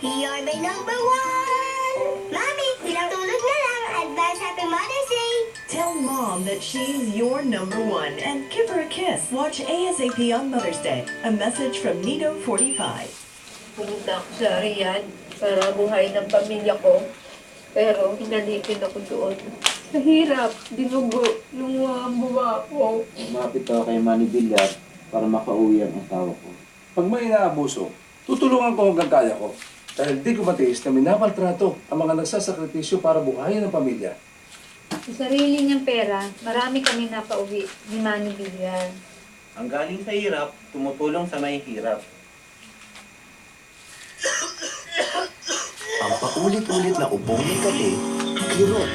You're my number one! Mommy, ilang tulog na lang. Advance Happy Mother's Day! Tell Mom that she's your number one and give her a kiss. Watch ASAP on Mother's Day. A message from Nido 45. Pumunta ako sa Riyadh para buhay ng pamilya ko. Pero hinalikin ako doon. Mahirap, dinugo, yung buwa ko. Lumapit ako kay Manny Villar para makauwi ang asawa ko. Pag may inaabuso, tutulungan ko hanggang kaya ko. Dahil di ko matiis na minamaltrato ang mga nagsasakripisyo para buhayin ang pamilya. Sa sarili niyang pera, marami kami napauwi ni Manny Villar. Ang galing sa hirap, tumutulong sa may hirap. Ang paulit-ulit na ubong ng kape, kirot,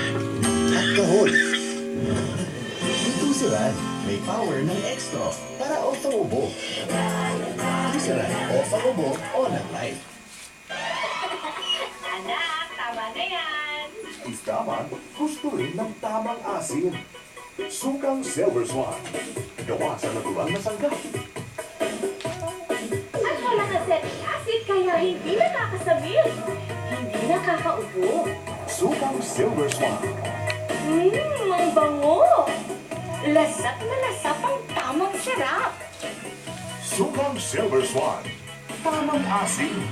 at kahol. Itusiran, may power ng extra para off ang ubo. Itusiran, off ang ubo, on ang life. Anak, tama na yan! Istaman, gusto rin ng tamang asin. Sukang Silver Swan. Gawa sa natural na sangkap. At wala na setting acid kaya hindi nakakasabil. Hindi nakakaubo. Sukang Silver Swan. Ang bango! Lasap na lasap ang tamang sarap. Sukang Silver Swan. Tamang asin.